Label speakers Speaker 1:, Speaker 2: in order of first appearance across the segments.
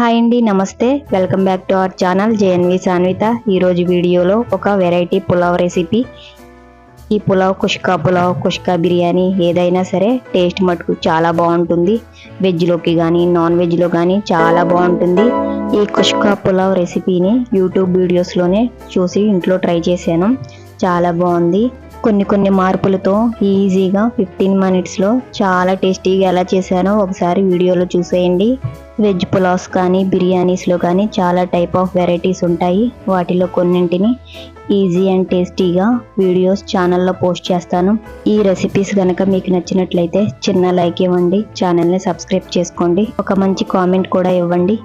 Speaker 1: Hi అండి, నమస్తే. Welcome back to our channel JNV Sanvitha. ఈరోజు వీడియోలో ఒక వెరైటీ పులావ్ రెసిపీ. ఈ పులావ్ కుష్కా బిర్యానీ ఏదైనా సరే టేస్ట్ మటుకు చాలా బాగుంటుంది. వెజ్లోకి కానీ నాన్ వెజ్లో కానీ చాలా బాగుంటుంది. ఈ కుష్కా పులావ్ రెసిపీని యూట్యూబ్ వీడియోస్లోనే చూసి ఇంట్లో ట్రై చేశాను. చాలా బాగుంది. కొన్ని మార్పులతో ఈజీగా 15 మినిట్స్లో చాలా టేస్టీగా ఎలా చేశానో ఒకసారి వీడియోలో చూసేయండి. వెజ్ పులావ్స్ కానీ బిర్యానీస్లో కానీ చాలా టైప్ ఆఫ్ వెరైటీస్ ఉంటాయి. వాటిలో కొన్నింటిని ఈజీ అండ్ టేస్టీగా వీడియోస్ ఛానల్లో పోస్ట్ చేస్తాను. ఈ రెసిపీస్ కనుక మీకు నచ్చినట్లయితే చిన్న లైక్ ఇవ్వండి, ఛానల్ని సబ్స్క్రైబ్ చేసుకోండి, ఒక మంచి కామెంట్ కూడా ఇవ్వండి.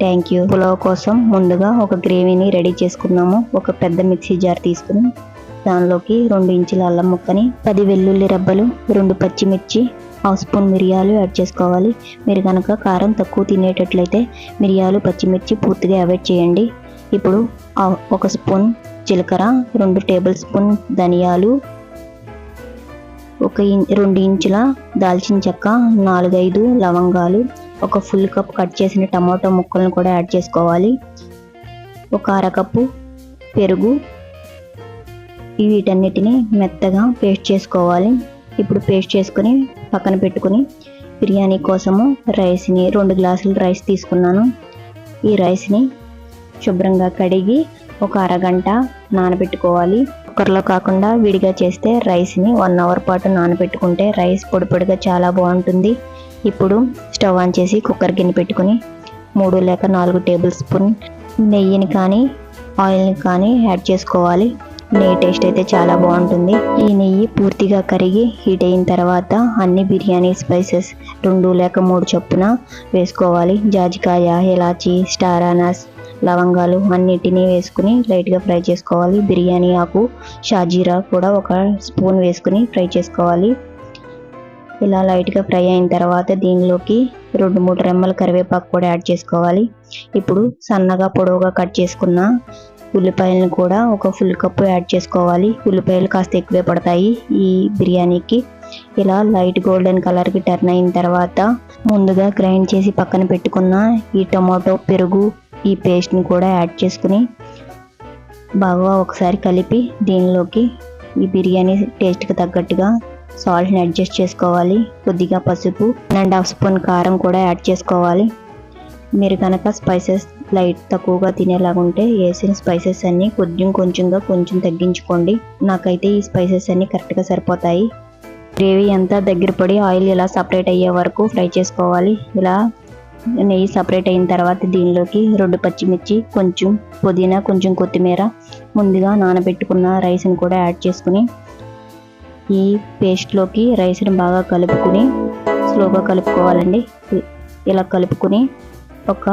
Speaker 1: Thank you. పులావ్ కోసం ముందుగా ఒక గ్రేవీని రెడీ చేసుకున్నాము. ఒక పెద్ద మిక్సీ జార్ తీసుకుని దానిలోకి 2 ఇంచుల అల్లం ముక్కని, 10 వెల్లుల్లి రెబ్బలు, 2 పచ్చిమిర్చి, 1/2 స్పూన్ మిరియాలు యాడ్ చేసుకోవాలి. మీరు కనుక కారం తక్కువ తినేటట్లయితే మిరియాలు పచ్చిమిర్చి పూర్తిగా అవాయిడ్ చేయండి. ఇప్పుడు 1 స్పూన్ జీలకర్ర, 2 టేబుల్ స్పూన్ ధనియాలు, 2 ఇంచుల దాల్చిన చెక్క, 4-5 లవంగాలు, 1 ఫుల్ కప్ కట్ చేసిన టమాటో ముక్కలను కూడా యాడ్ చేసుకోవాలి. 1 అరకప్పు పెరుగు. వీటన్నిటిని మెత్తగా పేస్ట్ చేసుకోవాలి. ఇప్పుడు పేస్ట్ చేసుకుని పక్కన పెట్టుకుని బిర్యానీ కోసము రైస్ని 2 గ్లాసుల రైస్ తీసుకున్నాను. ఈ రైస్ని శుభ్రంగా కడిగి ఒక అరగంట నానబెట్టుకోవాలి. కుక్కర్లో కాకుండా విడిగా చేస్తే రైస్ని 1 అవర్ పాటు నానబెట్టుకుంటే రైస్ పొడి పొడిగా చాలా బాగుంటుంది. ఇప్పుడు స్టవ్ ఆన్ చేసి కుక్కర్ గిన్నె పెట్టుకుని 3 లేక 4 టేబుల్ స్పూన్ నెయ్యిని కానీ ఆయిల్ని కానీ యాడ్ చేసుకోవాలి. నెయ్యి టేస్ట్ అయితే చాలా బాగుంటుంది. ఈ నెయ్యి పూర్తిగా కరిగి హీట్ అయిన తర్వాత అన్ని బిర్యానీ స్పైసెస్ 2 లేక 3 చొప్పున వేసుకోవాలి. జాజికాయ, ఇలాచి, స్టార్ అనాస్, లవంగాలు అన్నిటినీ వేసుకుని లైట్గా ఫ్రై చేసుకోవాలి. బిర్యానీ ఆకు, షాజీరా కూడా 1 స్పూన్ వేసుకుని ఫ్రై చేసుకోవాలి. ఇలా లైట్గా ఫ్రై అయిన తర్వాత దీనిలోకి 2-3 రెమ్మల కరివేపాకు కూడా యాడ్ చేసుకోవాలి. ఇప్పుడు సన్నగా పొడవుగా కట్ చేసుకున్న ఉల్లిపాయలను కూడా 1 ఫుల్ కప్పు యాడ్ చేసుకోవాలి. ఉల్లిపాయలు కాస్త ఎక్కువే పడతాయి ఈ బిర్యానీకి. ఇలా లైట్ గోల్డెన్ కలర్కి టర్న్ అయిన తర్వాత ముందుగా గ్రైండ్ చేసి పక్కన పెట్టుకున్న ఈ టమాటో, పెరుగు, ఈ పేస్ట్ని కూడా యాడ్ చేసుకుని బాగా ఒకసారి కలిపి దీనిలోకి ఈ బిర్యానీ టేస్ట్కి తగ్గట్టుగా సాల్ట్ని అడ్జస్ట్ చేసుకోవాలి. కొద్దిగా పసుపు, 1.5 స్పూన్ కారం కూడా యాడ్ చేసుకోవాలి. మీరు కనుక స్పైసెస్ లైట్ తక్కువగా తినేలాగుంటే వేసిన స్పైసెస్ అన్నీ కొంచెం తగ్గించుకోండి. నాకైతే ఈ స్పైసెస్ అన్నీ కరెక్ట్గా సరిపోతాయి. గ్రేవీ అంతా దగ్గర పడి ఆయిల్ ఇలా సపరేట్ అయ్యే వరకు ఫ్రై చేసుకోవాలి. ఇలా నెయ్యి సపరేట్ అయిన తర్వాత దీనిలోకి 2 పచ్చిమిర్చి, కొంచెం పుదీనా, కొంచెం కొత్తిమీర, ముందుగా నానబెట్టుకున్న రైస్ని కూడా యాడ్ చేసుకుని ఈ పేస్ట్లోకి రైస్ని బాగా కలుపుకుని స్లోగా కలుపుకోవాలండి. ఇలా కలుపుకుని ఒక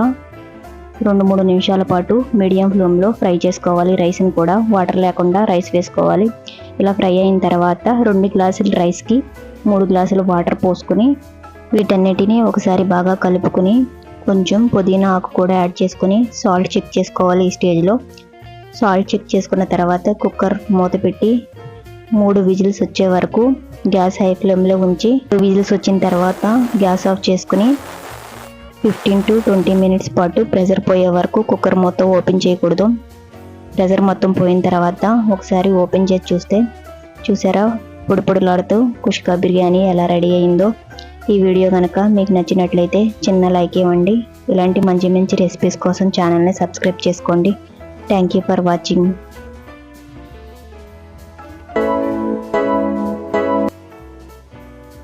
Speaker 1: 2-3 నిమిషాల పాటు మీడియం ఫ్లేమ్లో ఫ్రై చేసుకోవాలి. రైస్ని కూడా వాటర్ లేకుండా రైస్ వేసుకోవాలి. ఇలా ఫ్రై అయిన తర్వాత 2 గ్లాసుల రైస్కి 3 గ్లాసుల వాటర్ పోసుకుని వీటన్నిటిని ఒకసారి బాగా కలుపుకుని కొంచెం పుదీనా ఆకు కూడా యాడ్ చేసుకుని సాల్ట్ చెక్ చేసుకోవాలి. ఈ స్టేజ్లో సాల్ట్ చెక్ చేసుకున్న తర్వాత కుక్కర్ మూత పెట్టి 3 విజిల్స్ వచ్చే వరకు గ్యాస్ హై ఫ్లేమ్లో ఉంచి 2 విజిల్స్ వచ్చిన తర్వాత గ్యాస్ ఆఫ్ చేసుకుని 15 to 20 మినిట్స్ పాటు ప్రెషర్ పోయే వరకు కుక్కర్ మొత్తం ఓపెన్ చేయకూడదు. ప్రెషర్ మొత్తం పోయిన తర్వాత ఒకసారి ఓపెన్ చేసి చూసారా పొడిలాడుతూ కుష్కా బిర్యానీ ఎలా రెడీ అయిందో. ఈ వీడియో కనుక మీకు నచ్చినట్లయితే చిన్న లైక్ ఇవ్వండి. ఇలాంటి మంచి రెసిపీస్ కోసం ఛానల్ని సబ్స్క్రైబ్ చేసుకోండి. Thank you for watching.